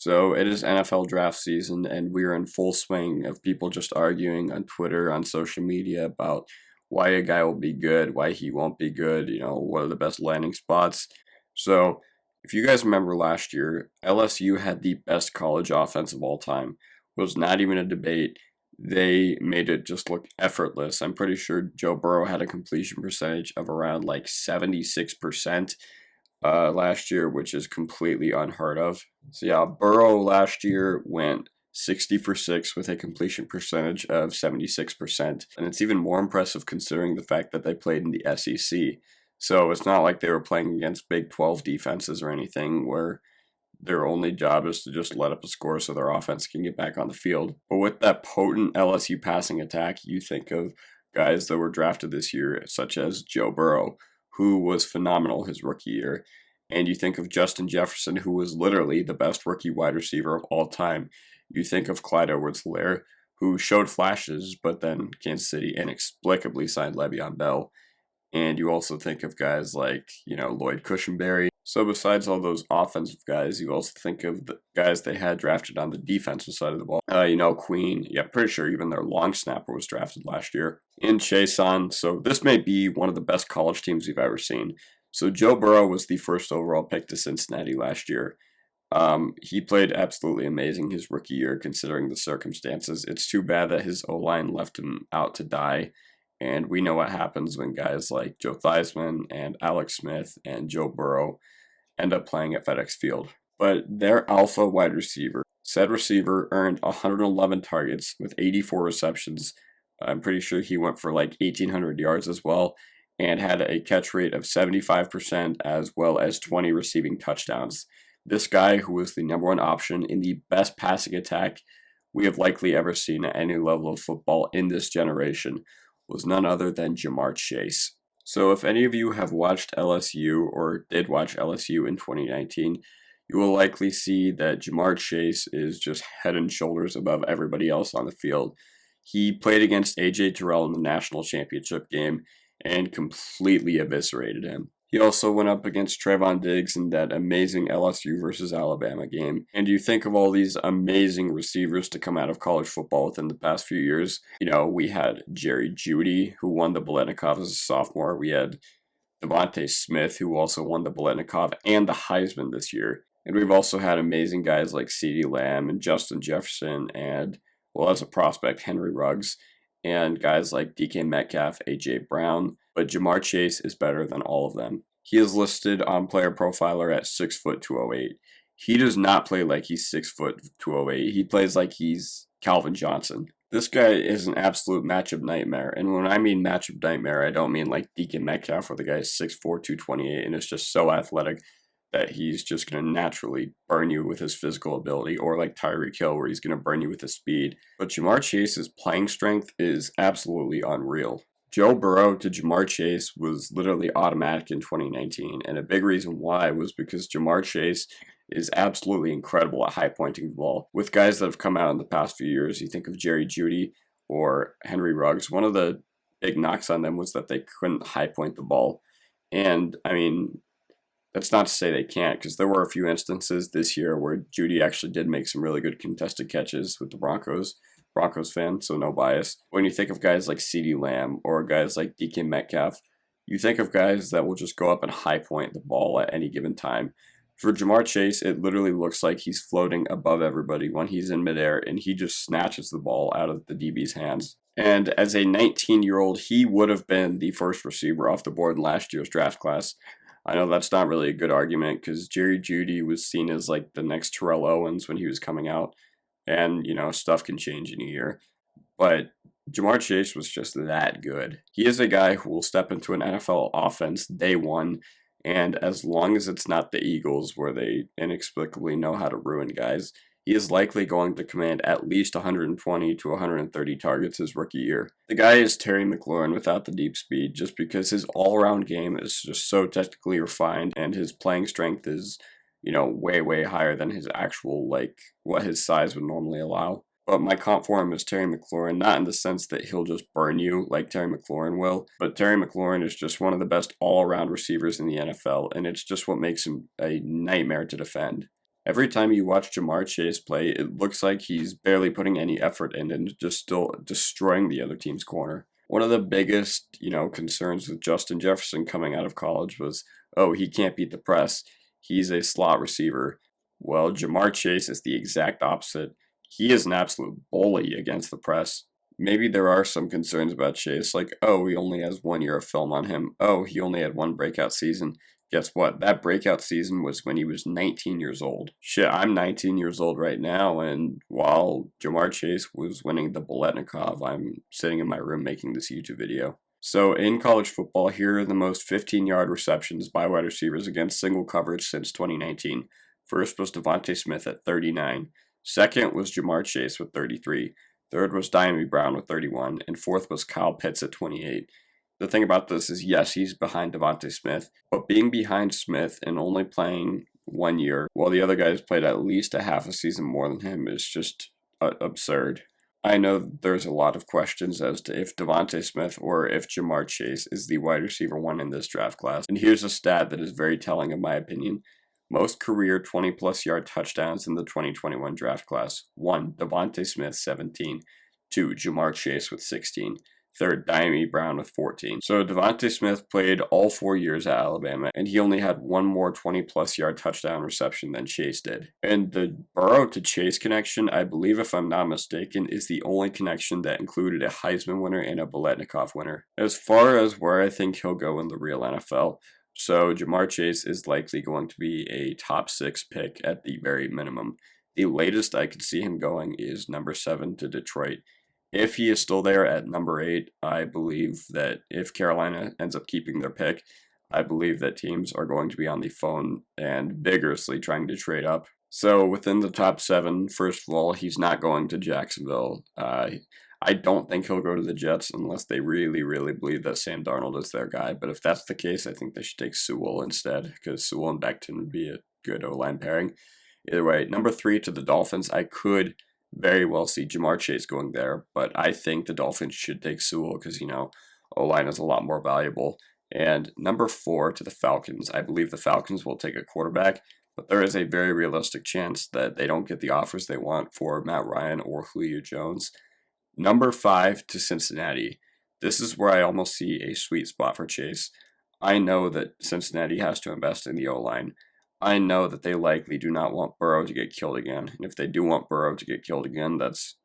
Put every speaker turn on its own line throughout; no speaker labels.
So it is NFL draft season, and we are in full swing of people just arguing on Twitter, on social media about why a guy will be good, why he won't be good, what are the best landing spots. So if you guys remember last year, LSU had the best college offense of all time. It was not even a debate. They made it just look effortless. I'm pretty sure Joe Burrow had a completion percentage of around like 76% last year, which is completely unheard of. So yeah, Burrow last year went 60 for 6 with a completion percentage of 76%. And it's even more impressive considering the fact that they played in the SEC. So it's not like they were playing against Big 12 defenses or anything where their only job is to just let up a score so their offense can get back on the field. But with that potent LSU passing attack, you think of guys that were drafted this year, such as Joe Burrow, who was phenomenal his rookie year. And you think of Justin Jefferson, who was literally the best rookie wide receiver of all time. You think of Clyde Edwards-Helaire, who showed flashes, but then Kansas City inexplicably signed Le'Veon Bell. And you also think of guys like, Lloyd Cushenberry. So besides all those offensive guys, you also think of the guys they had drafted on the defensive side of the ball. Queen. Yeah, pretty sure even their long snapper was drafted last year. In Chason. So this may be one of the best college teams we've ever seen. So Joe Burrow was the first overall pick to Cincinnati last year. He played absolutely amazing his rookie year considering the circumstances. It's too bad that his O-line left him out to die. And we know what happens when guys like Joe Theismann and Alex Smith and Joe Burrow end up playing at FedEx Field. But their alpha wide receiver, said receiver earned 111 targets with 84 receptions. I'm pretty sure he went for like 1,800 yards as well and had a catch rate of 75% as well as 20 receiving touchdowns. This guy, who was the number one option in the best passing attack we have likely ever seen at any level of football in this generation, was none other than Ja'Marr Chase. So if any of you have watched LSU or did watch LSU in 2019, you will likely see that Ja'Marr Chase is just head and shoulders above everybody else on the field. He played against A.J. Terrell in the national championship game and completely eviscerated him. He also went up against Trevon Diggs in that amazing LSU versus Alabama game. And you think of all these amazing receivers to come out of college football within the past few years. We had Jerry Jeudy, who won the Biletnikoff as a sophomore. We had Devontae Smith, who also won the Biletnikoff and the Heisman this year. And we've also had amazing guys like CeeDee Lamb and Justin Jefferson and, well, as a prospect, Henry Ruggs, and guys like DK Metcalf, A.J. Brown, but Ja'Marr Chase is better than all of them. He is listed on Player Profiler at 6 foot 208. He does not play like he's 6 foot 208. He plays like he's Calvin Johnson. This guy is an absolute matchup nightmare. And when I mean matchup nightmare, I don't mean like DK Metcalf, where the guy is 6'4", 228, and is just so athletic that he's just going to naturally burn you with his physical ability, or like Tyreek Hill, where he's going to burn you with his speed. But Ja'Marr Chase's playing strength is absolutely unreal. Joe Burrow to Ja'Marr Chase was literally automatic in 2019, and a big reason why was because Ja'Marr Chase is absolutely incredible at high pointing the ball. With guys that have come out in the past few years, you think of Jerry Jeudy or Henry Ruggs, one of the big knocks on them was that they couldn't high point the ball. And I mean, that's not to say they can't, because there were a few instances this year where Jeudy actually did make some really good contested catches with the Broncos fan, so no bias. When you think of guys like CeeDee Lamb or guys like DK Metcalf, you think of guys that will just go up and high point the ball at any given time. For Ja'Marr Chase, it literally looks like he's floating above everybody when he's in midair, and he just snatches the ball out of the DB's hands. And as a 19-year-old, he would have been the first receiver off the board in last year's draft class. I know that's not really a good argument because Jerry Jeudy was seen as like the next Terrell Owens when he was coming out. And, stuff can change in a year. But Ja'Marr Chase was just that good. He is a guy who will step into an NFL offense day one. And as long as it's not the Eagles, where they inexplicably know how to ruin guys, he is likely going to command at least 120 to 130 targets his rookie year. The guy is Terry McLaurin without the deep speed, just because his all-around game is just so technically refined, and his playing strength is, way, way higher than his actual, what his size would normally allow. But my comp for him is Terry McLaurin, not in the sense that he'll just burn you like Terry McLaurin will, but Terry McLaurin is just one of the best all-around receivers in the NFL, and it's just what makes him a nightmare to defend. Every time you watch Ja'Marr Chase play, it looks like he's barely putting any effort in and just still destroying the other team's corner. One of the biggest, concerns with Justin Jefferson coming out of college was, oh, he can't beat the press. He's a slot receiver. Well, Ja'Marr Chase is the exact opposite. He is an absolute bully against the press. Maybe there are some concerns about Chase, like, oh, he only has 1 year of film on him. Oh, he only had one breakout season. Guess what? That breakout season was when he was 19 years old. Shit, I'm 19 years old right now, and while Ja'Marr Chase was winning the Biletnikoff, I'm sitting in my room making this YouTube video. So in college football, here are the most 15-yard receptions by wide receivers against single coverage since 2019. First was Devontae Smith at 39. Second was Ja'Marr Chase with 33. Third was Dyami Brown with 31. And fourth was Kyle Pitts at 28. The thing about this is, yes, he's behind Devontae Smith, but being behind Smith and only playing 1 year while the other guys played at least a half a season more than him is just absurd. I know there's a lot of questions as to if Devontae Smith or if Ja'Marr Chase is the wide receiver one in this draft class. And here's a stat that is very telling in my opinion. Most career 20-plus yard touchdowns in the 2021 draft class. 1. Devontae Smith, 17. 2. Ja'Marr Chase with 16. Third, Dyami Brown with 14. So Devontae Smith played all 4 years at Alabama, and he only had one more 20-plus yard touchdown reception than Chase did. And the Burrow to Chase connection, I believe if I'm not mistaken, is the only connection that included a Heisman winner and a Biletnikoff winner. As far as where I think he'll go in the real NFL, so Ja'Marr Chase is likely going to be a top 6 pick at the very minimum. The latest I could see him going is number 7 to Detroit. If he is still there at number 8, I believe that if Carolina ends up keeping their pick, I believe that teams are going to be on the phone and vigorously trying to trade up. So within the top 7, first of all, he's not going to Jacksonville. I don't think he'll go to the Jets unless they really, really believe that Sam Darnold is their guy. But if that's the case, I think they should take Sewell instead, because Sewell and Becton would be a good O-line pairing. Either way, number 3 to the Dolphins, I could very well see Ja'Marr Chase going there, but I think the Dolphins should take Sewell because, O-line is a lot more valuable. And number 4 to the Falcons, I believe the Falcons will take a quarterback, but there is a very realistic chance that they don't get the offers they want for Matt Ryan or Julio Jones. Number 5 to Cincinnati. This is where I almost see a sweet spot for Chase. I know that Cincinnati has to invest in the O-line. I know that they likely do not want Burrow to get killed again. And if they do want Burrow to get killed again, that's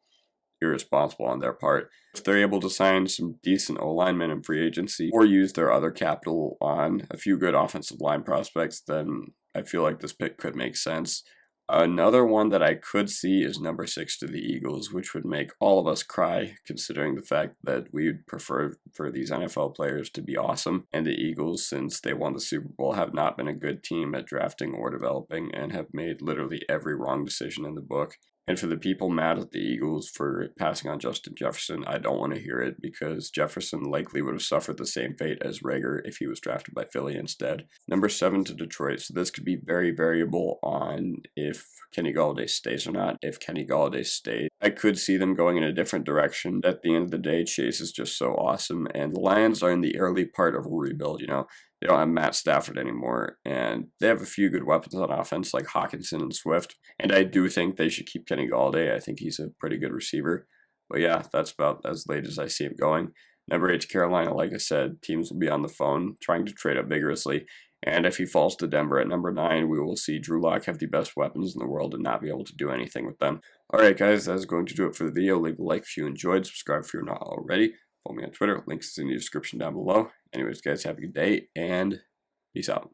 irresponsible on their part. If they're able to sign some decent O-linemen in free agency or use their other capital on a few good offensive line prospects, then I feel like this pick could make sense. Another one that I could see is number 6 to the Eagles, which would make all of us cry, considering the fact that we'd prefer for these NFL players to be awesome. And the Eagles, since they won the Super Bowl, have not been a good team at drafting or developing and have made literally every wrong decision in the book. And for the people mad at the Eagles for passing on Justin Jefferson, I don't want to hear it because Jefferson likely would have suffered the same fate as Reagor if he was drafted by Philly instead. Number 7 to Detroit. So this could be very variable on if Kenny Golladay stays or not. If Kenny Golladay stays, I could see them going in a different direction. At the end of the day, Chase is just so awesome. And the Lions are in the early part of a rebuild, They don't have Matt Stafford anymore, and they have a few good weapons on offense like Hawkinson and Swift. And I do think they should keep Kenny Golladay. I think he's a pretty good receiver. But yeah, that's about as late as I see him going. Number 8 to Carolina, like I said, teams will be on the phone trying to trade up vigorously. And if he falls to Denver at number 9, we will see Drew Lock have the best weapons in the world and not be able to do anything with them. Alright guys, that's going to do it for the video. Leave a like if you enjoyed, subscribe if you're not already. Follow me on Twitter, links in the description down below. Anyways, guys, have a good day, and peace out.